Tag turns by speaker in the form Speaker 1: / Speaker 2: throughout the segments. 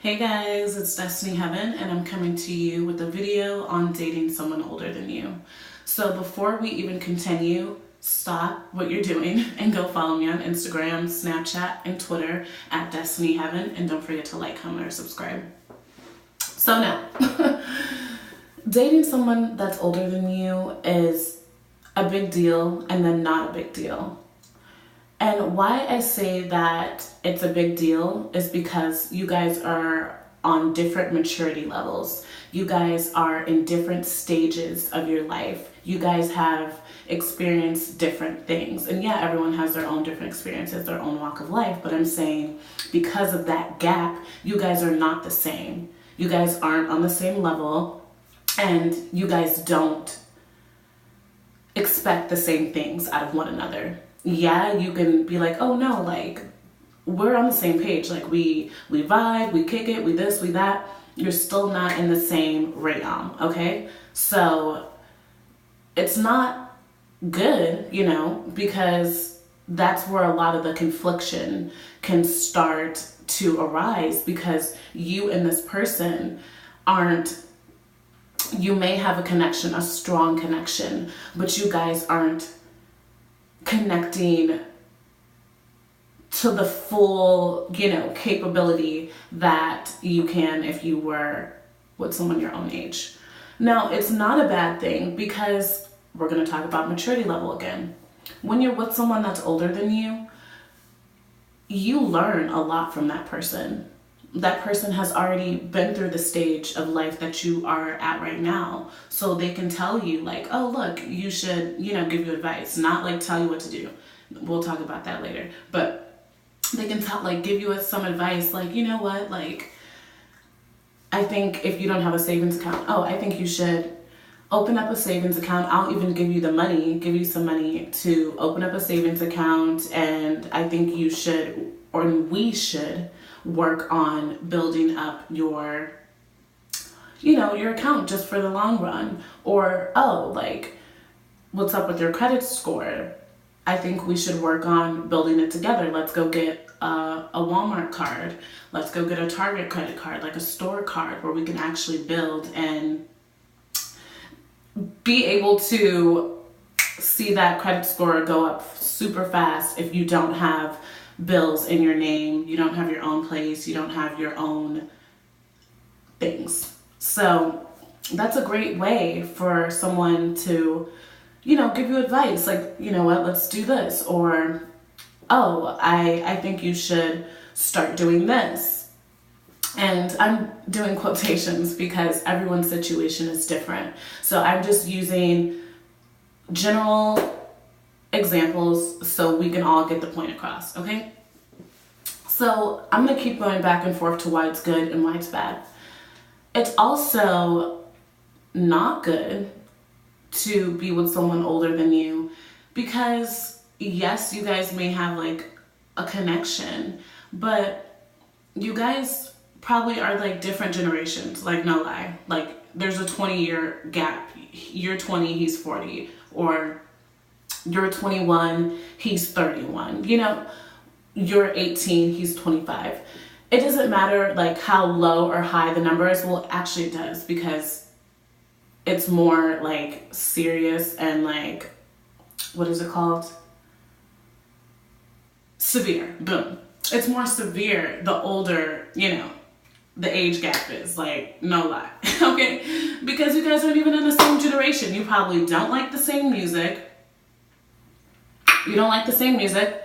Speaker 1: Hey guys, it's Destiny Heaven, and I'm coming to you with a video on dating someone older than you. So before we even continue, stop what you're doing and go follow me on Instagram, Snapchat, and Twitter at Destiny Heaven, and don't forget to like, comment, or subscribe. So now, dating someone that's older than you is a big deal and then not a big deal. And why I say that it's a big deal is because you guys are on different maturity levels. You guys are in different stages of your life. You guys have experienced different things. And yeah, everyone has their own different experiences, their own walk of life. But I'm saying because of that gap, you guys are not the same. You guys aren't on the same level, and you guys don't expect the same things out of one another. Yeah, you can be like, oh no, like we're on the same page. Like we vibe, we kick it, we this, we that. You're still not in the same realm, okay? So it's not good, because that's where a lot of the confliction can start to arise, because you and this person you may have a connection, a strong connection, but you guys aren't connecting to the full, capability that you can if you were with someone your own age. Now, it's not a bad thing, because we're going to talk about maturity level again. When you're with someone that's older than you, you learn a lot from that person. That person has already been through the stage of life that you are at right now. So they can tell you like, oh, look, you should, give you advice, not like tell you what to do. We'll talk about that later. But they can give you some advice, like, you know what, like, I think if you don't have a savings account, I think you should open up a savings account. I'll even give you some money to open up a savings account. And I think you should, or we should, work on building up your account just for the long run. Or, what's up with your credit score? I think we should work on building it together. Let's go get a Walmart card. Let's go get a Target credit card, like a store card, where we can actually build and be able to see that credit score go up super fast if you don't have bills in your name, you don't have your own place, you don't have your own things. So that's a great way for someone to, give you advice, like, you know what, let's do this, or, I think you should start doing this. And I'm doing quotations because everyone's situation is different. So I'm just using general examples so we can all get the point across, okay? So I'm going to keep going back and forth to why it's good and why it's bad. It's also not good to be with someone older than you, because yes, you guys may have like a connection, but you guys probably are like different generations, like no lie. Like there's a 20-year gap. You're 20, he's 40, or you're 21, he's 31, you're 18, he's 25. It doesn't matter like how low or high the number is. Well, actually it does, because it's more like serious and like, what is it called? Severe. Boom. It's more severe the older, the age gap is, like, no lie. Okay? Because you guys aren't even in the same generation. You probably don't like the same music. You don't like the same music.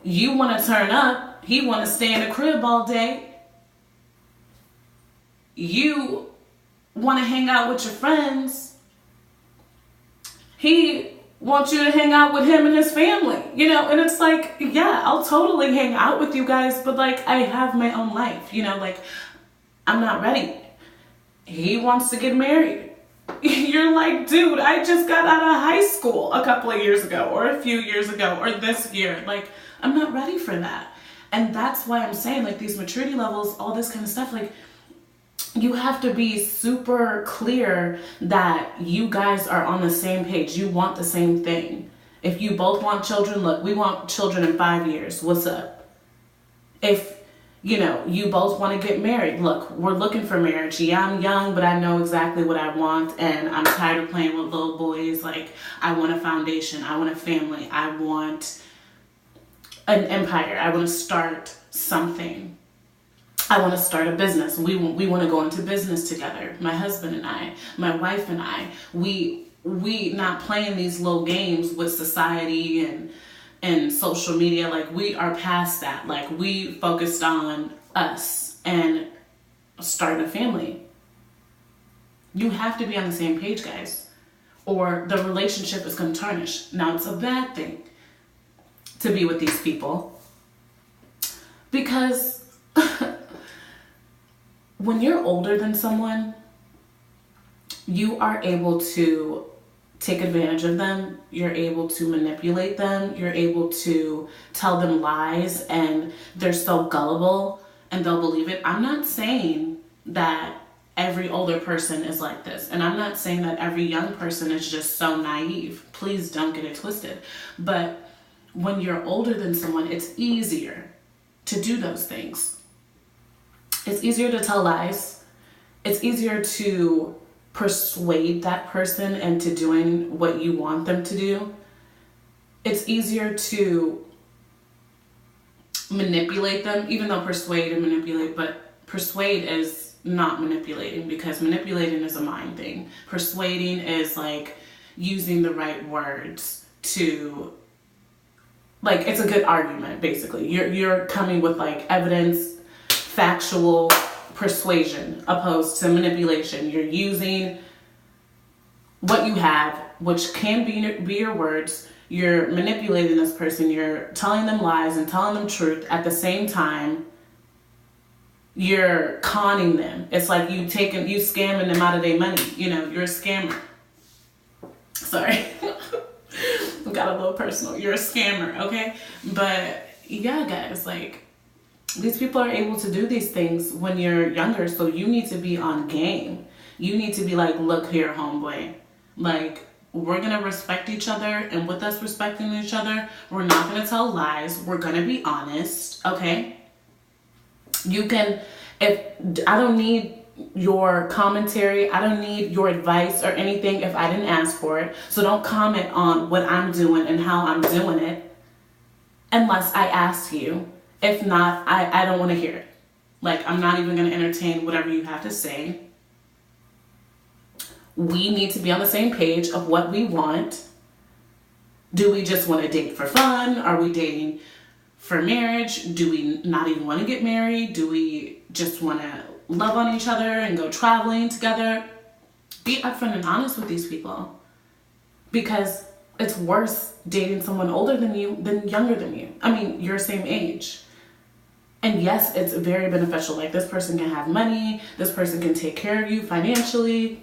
Speaker 1: You want to turn up. He want to stay in the crib all day. You want to hang out with your friends. He wants you to hang out with him and his family, and it's like, yeah, I'll totally hang out with you guys, but like, I have my own life, like, I'm not ready. He wants to get married. You're like, dude, I just got out of high school a couple of years ago, or a few years ago, or this year. Like, I'm not ready for that. And that's why I'm saying, like, these maturity levels, all this kind of stuff, like, you have to be super clear that you guys are on the same page. You want the same thing. If you both want children, look, we want children in 5 years. What's up? If you both want to get married. Look, we're looking for marriage. Yeah, I'm young, but I know exactly what I want, and I'm tired of playing with little boys. Like, I want a foundation. I want a family. I want an empire. I want to start something. I want to start a business. We want to go into business together. My husband and I, my wife and I, we not playing these little games with society and social media. Like, we are past that. Like, we focused on us and starting a family. You have to be on the same page, guys, or the relationship is going to tarnish. Now, it's a bad thing to be with these people, because when you're older than someone, you are able to take advantage of them. You're able to manipulate them. You're able to tell them lies, and they're so gullible and they'll believe it. I'm not saying that every older person is like this, and I'm not saying that every young person is just so naive. Please don't get it twisted. But when you're older than someone, it's easier to do those things. It's easier to tell lies. It's easier to persuade that person into doing what you want them to do. It's easier to manipulate them, even though persuade and manipulate, but persuade is not manipulating, because manipulating is a mind thing. Persuading is like using the right words to, like, it's a good argument, basically. You're coming with like evidence, factual persuasion, opposed to manipulation. You're using what you have, which can be your words. You're manipulating this person. You're telling them lies and telling them truth at the same time. You're conning them. It's like you scamming them out of their money. You're a scammer. Sorry. Got a little personal. You're a scammer, okay? But yeah, guys, like, these people are able to do these things when you're younger, so you need to be on game. You need to be like, look here, homeboy. Like, we're going to respect each other, and with us respecting each other, we're not going to tell lies. We're going to be honest, okay? I don't need your commentary. I don't need your advice or anything if I didn't ask for it. So don't comment on what I'm doing and how I'm doing it unless I ask you. If not, I don't want to hear it. Like, I'm not even going to entertain whatever you have to say. We need to be on the same page of what we want. Do we just want to date for fun? Are we dating for marriage? Do we not even want to get married? Do we just want to love on each other and go traveling together? Be upfront and honest with these people, because it's worse dating someone older than you than younger than you. I mean, you're same age. And yes, it's very beneficial. Like, this person can have money. This person can take care of you financially.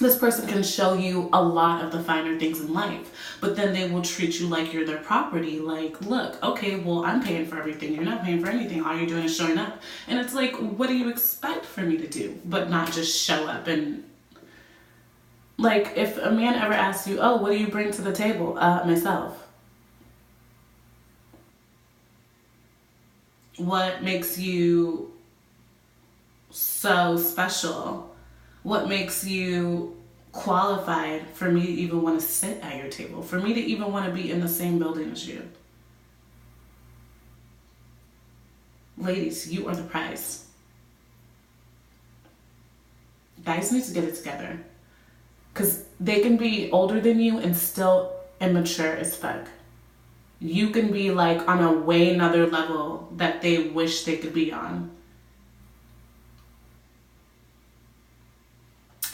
Speaker 1: This person can show you a lot of the finer things in life. But then they will treat you like you're their property. Like, look, okay, well, I'm paying for everything. You're not paying for anything. All you're doing is showing up. And it's like, what do you expect for me to do? But not just show up. And like, if a man ever asks you, oh, what do you bring to the table? Myself. What makes you so special? What makes you qualified for me to even want to sit at your table? For me to even want to be in the same building as you? Ladies, you are the prize. Guys need to get it together. Because they can be older than you and still immature as fuck. You can be like on a way another level that they wish they could be on.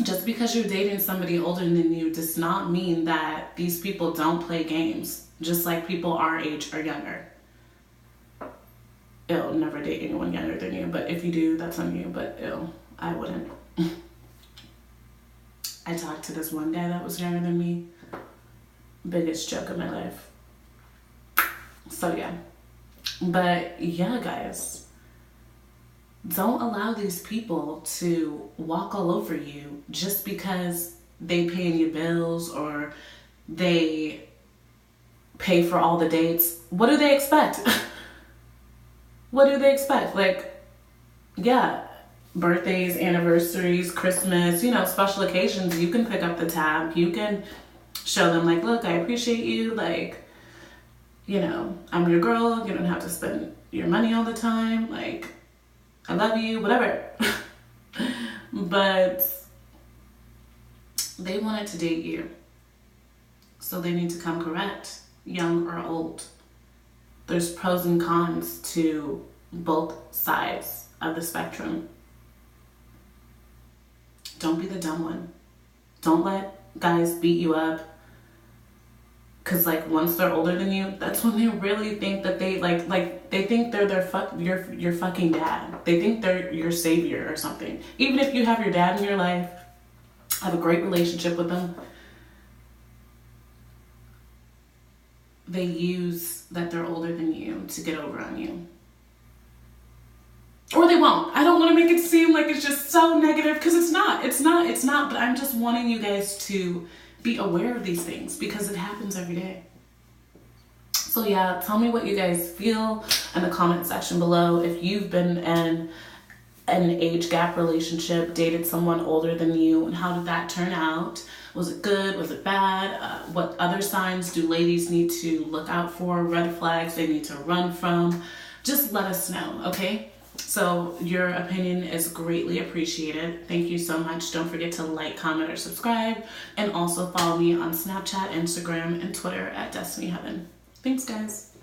Speaker 1: Just because you're dating somebody older than you does not mean that these people don't play games, just like people our age or younger. Ew, never date anyone younger than you, but if you do, that's on you, but ew, I wouldn't. I talked to this one guy that was younger than me. Biggest joke of my life. So yeah. But yeah, guys, don't allow these people to walk all over you just because they paying your bills or they pay for all the dates. What do they expect? What do they expect? Like, yeah, birthdays, anniversaries, Christmas, you know, special occasions, you can pick up the tab. You can show them, like, look, I appreciate you. Like, you know, I'm your girl. You don't have to spend your money all the time. Like, I love you, whatever. But they wanted to date you. So they need to come correct, young or old. There's pros and cons to both sides of the spectrum. Don't be the dumb one. Don't let guys beat you up. Cause like once they're older than you, that's when they really think that they like they think they're your fucking dad. They think they're your savior or something. Even if you have your dad in your life, have a great relationship with them, they use that they're older than you to get over on you. Or they won't. I don't want to make it seem like it's just so negative, because it's not, but I'm just wanting you guys to be aware of these things because it happens every day. So yeah, tell me what you guys feel in the comment section below. If you've been in an age gap relationship, dated someone older than you, and how did that turn out? Was it good? Was it bad? What other signs do ladies need to look out for? Red flags they need to run from? Just let us know, okay? So your opinion is greatly appreciated. Thank you so much. Don't forget to like, comment, or subscribe. And also follow me on Snapchat, Instagram, and Twitter at destineeheaven. Thanks, guys.